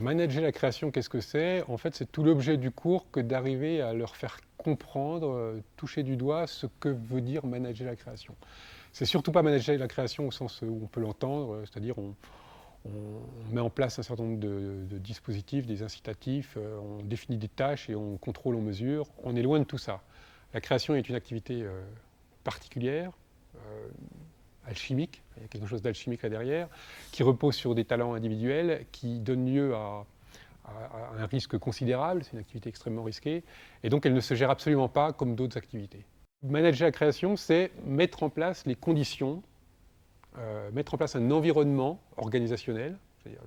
Manager la création, qu'est-ce que c'est? En fait, c'est tout l'objet du cours que d'arriver à leur faire comprendre, toucher du doigt ce que veut dire manager la création. C'est surtout pas manager la création au sens où on peut l'entendre, c'est-à-dire on met en place un certain nombre de dispositifs, des incitatifs, on définit des tâches et on contrôle, on mesure. On est loin de tout ça. La création est une activité particulière, alchimique, il y a quelque chose d'alchimique là derrière, qui repose sur des talents individuels, qui donne lieu à un risque considérable, c'est une activité extrêmement risquée, et donc elle ne se gère absolument pas comme d'autres activités. Manager la création, c'est mettre en place les conditions, mettre en place un environnement organisationnel, c'est-à-dire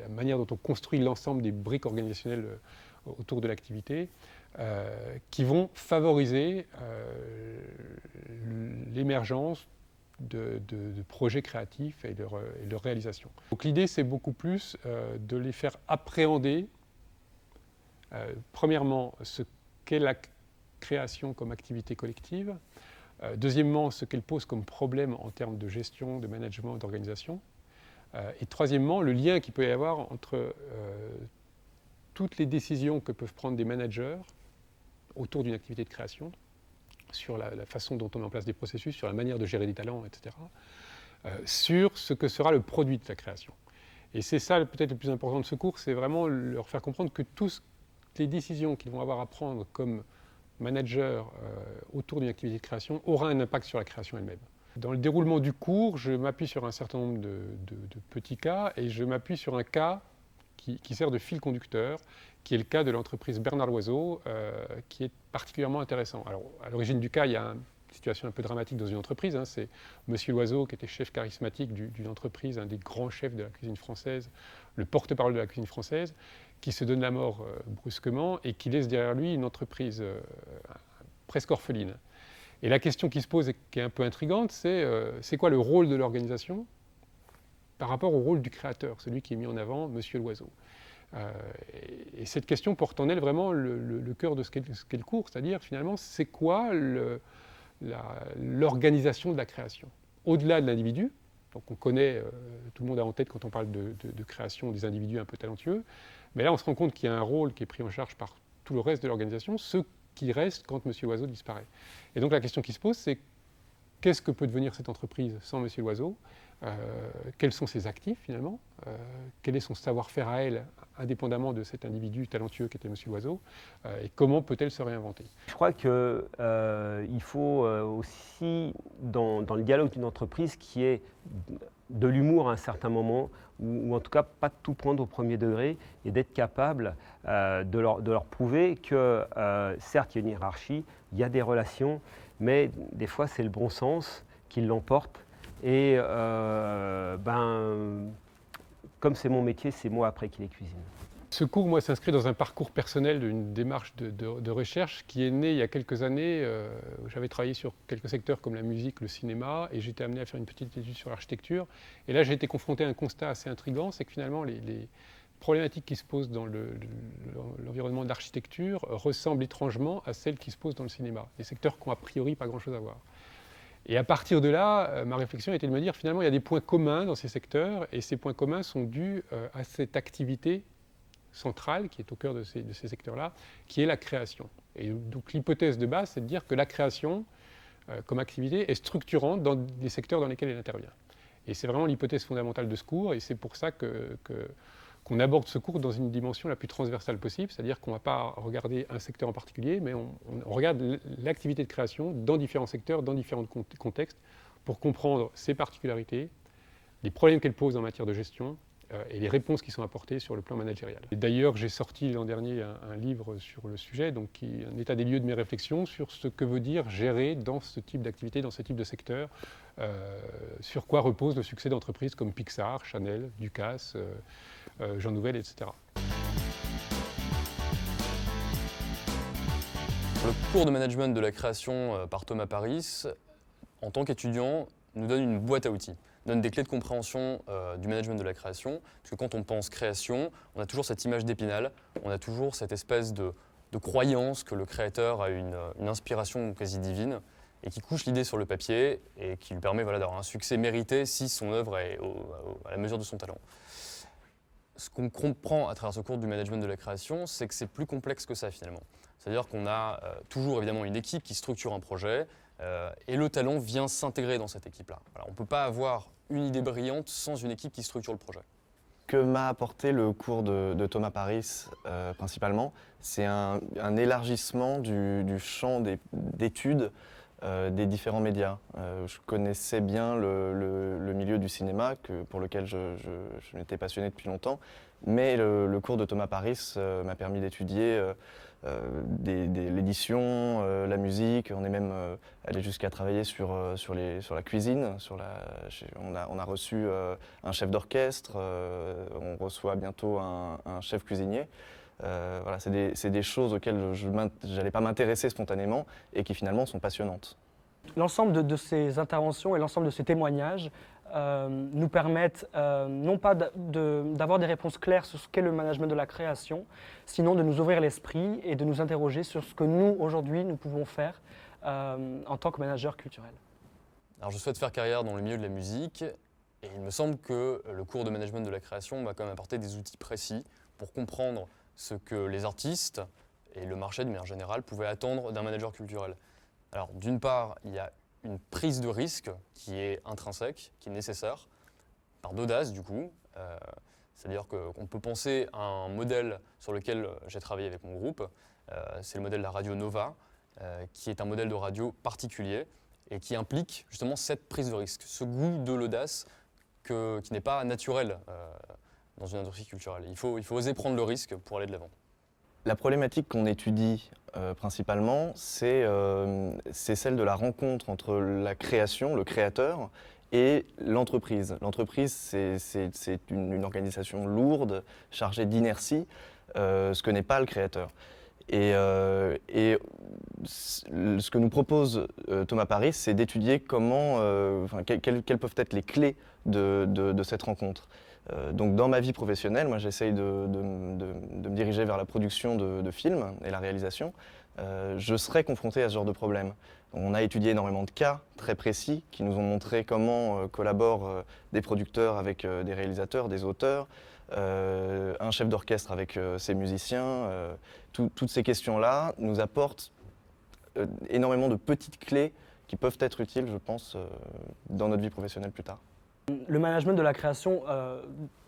la manière dont on construit l'ensemble des briques organisationnelles autour de l'activité, qui vont favoriser l'émergence de projets créatifs et leur réalisation. Donc l'idée, c'est beaucoup plus de les faire appréhender, premièrement, ce qu'est la création comme activité collective, deuxièmement, ce qu'elle pose comme problème en termes de gestion, de management, d'organisation, et troisièmement, le lien qu'il peut y avoir entre toutes les décisions que peuvent prendre des managers autour d'une activité de création, sur la façon dont on met en place des processus, sur la manière de gérer des talents, etc., sur ce que sera le produit de la création. Et c'est ça peut-être le plus important de ce cours, c'est vraiment leur faire comprendre que toutes les décisions qu'ils vont avoir à prendre comme manager autour d'une activité de création aura un impact sur la création elle-même. Dans le déroulement du cours, je m'appuie sur un certain nombre de petits cas et je m'appuie sur un cas qui sert de fil conducteur, qui est le cas de l'entreprise Bernard Loiseau, qui est particulièrement intéressant. Alors, à l'origine du cas, il y a une situation un peu dramatique dans une entreprise. C'est Monsieur Loiseau, qui était chef charismatique d'une entreprise, un des grands chefs de la cuisine française, le porte-parole de la cuisine française, qui se donne la mort brusquement et qui laisse derrière lui une entreprise presque orpheline. Et la question qui se pose et qui est un peu intrigante, c'est quoi le rôle de l'organisation par rapport au rôle du créateur, celui qui est mis en avant, Monsieur Loiseau. Et cette question porte en elle vraiment le cœur de ce qu'est le cours, c'est-à-dire finalement, c'est quoi l'organisation de la création? Au-delà de l'individu, donc on connaît, tout le monde a en tête quand on parle de création des individus un peu talentueux, mais là on se rend compte qu'il y a un rôle qui est pris en charge par tout le reste de l'organisation, ce qui reste quand Monsieur Loiseau disparaît. Et donc la question qui se pose, c'est qu'est-ce que peut devenir cette entreprise sans Monsieur Loiseau? Quels sont ses actifs finalement? Quel est son savoir-faire à elle, indépendamment de cet individu talentueux qui était Monsieur Loiseau? Et comment peut-elle se réinventer? Je crois qu'il faut aussi, dans le dialogue d'une entreprise, qui est de l'humour à un certain moment, ou en tout cas pas tout prendre au premier degré, et d'être capable de leur prouver que certes il y a une hiérarchie, il y a des relations, mais des fois c'est le bon sens qui l'emporte. Et comme c'est mon métier, c'est moi après qui les cuisine. Ce cours, moi, s'inscrit dans un parcours personnel d'une démarche de recherche qui est née il y a quelques années. J'avais travaillé sur quelques secteurs comme la musique, le cinéma, et j'étais amené à faire une petite étude sur l'architecture. Et là, j'ai été confronté à un constat assez intriguant, c'est que finalement, les problématiques qui se posent dans l'environnement de l'architecture ressemblent étrangement à celles qui se posent dans le cinéma, des secteurs qui n'ont a priori pas grand-chose à voir. Et à partir de là, ma réflexion était de me dire, finalement, il y a des points communs dans ces secteurs, et ces points communs sont dus à cette activité centrale qui est au cœur de ces secteurs-là, qui est la création. Et donc l'hypothèse de base, c'est de dire que la création, comme activité, est structurante dans les secteurs dans lesquels elle intervient. Et c'est vraiment l'hypothèse fondamentale de ce cours, et c'est pour ça qu'on aborde ce cours dans une dimension la plus transversale possible, c'est-à-dire qu'on ne va pas regarder un secteur en particulier, mais on regarde l'activité de création dans différents secteurs, dans différents contextes, pour comprendre ses particularités, les problèmes qu'elle pose en matière de gestion, et les réponses qui sont apportées sur le plan managérial. D'ailleurs, j'ai sorti l'an dernier un livre sur le sujet, donc qui est un état des lieux de mes réflexions sur ce que veut dire gérer dans ce type d'activité, dans ce type de secteur, sur quoi repose le succès d'entreprises comme Pixar, Chanel, Ducasse, Jean Nouvel, etc. Le cours de management de la création par Thomas Paris, en tant qu'étudiant, nous donne une boîte à outils, donne des clés de compréhension du management de la création, parce que quand on pense création, on a toujours cette image d'Épinal, on a toujours cette espèce de croyance que le créateur a une inspiration quasi divine et qui couche l'idée sur le papier et qui lui permet d'avoir un succès mérité si son œuvre est à la mesure de son talent. ce qu'on comprend à travers ce cours du management de la création, c'est que c'est plus complexe que ça finalement. C'est-à-dire qu'on a toujours évidemment une équipe qui structure un projet et le talent vient s'intégrer dans cette équipe-là. Voilà, on ne peut pas avoir une idée brillante sans une équipe qui structure le projet. Que m'a apporté le cours de Thomas Paris principalement, c'est un élargissement du champ d'études des différents médias. Je connaissais bien le milieu du cinéma, pour lequel je m'étais passionné depuis longtemps, mais le cours de Thomas Paris m'a permis d'étudier l'édition, la musique. On est même allé jusqu'à travailler sur la cuisine. On a reçu un chef d'orchestre, on reçoit bientôt un chef cuisinier. Voilà, c'est des choses auxquelles je n'allais pas m'intéresser spontanément et qui finalement sont passionnantes. L'ensemble de ces interventions et l'ensemble de ces témoignages nous permettent non pas d'avoir des réponses claires sur ce qu'est le management de la création, sinon de nous ouvrir l'esprit et de nous interroger sur ce que nous, aujourd'hui, nous pouvons faire en tant que manager culturel. Alors je souhaite faire carrière dans le milieu de la musique et il me semble que le cours de management de la création m'a quand même apporté des outils précis pour comprendre ce que les artistes et le marché de manière générale pouvaient attendre d'un manager culturel. Alors d'une part, il y a une prise de risque qui est intrinsèque, qui est nécessaire, par d'audace du coup. C'est-à-dire qu'on peut penser à un modèle sur lequel j'ai travaillé avec mon groupe, c'est le modèle de la radio Nova, qui est un modèle de radio particulier et qui implique justement cette prise de risque, ce goût de l'audace qui n'est pas naturel dans une industrie culturelle. Il faut oser prendre le risque pour aller de l'avant. La problématique qu'on étudie principalement, c'est celle de la rencontre entre la création, le créateur, et l'entreprise. L'entreprise, c'est une organisation lourde, chargée d'inertie, ce que n'est pas le créateur. Et ce que nous propose Thomas Paris, c'est d'étudier quelles peuvent être les clés de cette rencontre. Donc dans ma vie professionnelle, moi j'essaye de me diriger vers la production de films et la réalisation. Je serai confronté à ce genre de problème. On a étudié énormément de cas très précis qui nous ont montré comment collaborent des producteurs avec des réalisateurs, des auteurs, un chef d'orchestre avec ses musiciens. Toutes ces questions-là nous apportent énormément de petites clés qui peuvent être utiles, je pense, dans notre vie professionnelle plus tard. Le management de la création,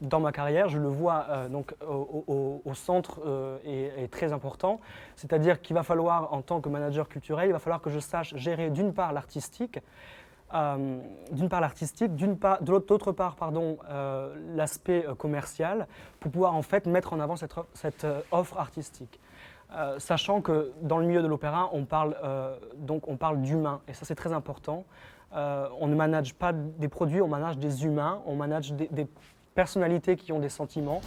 dans ma carrière, je le vois donc au centre est très important. C'est-à-dire qu'il va falloir, en tant que manager culturel, il va falloir que je sache gérer d'une part l'artistique, d'autre part l'aspect commercial, pour pouvoir en fait mettre en avant cette offre artistique. Sachant que dans le milieu de l'opéra, on parle d'humain, et ça c'est très important. On ne manage pas des produits, on manage des humains, on manage des personnalités qui ont des sentiments.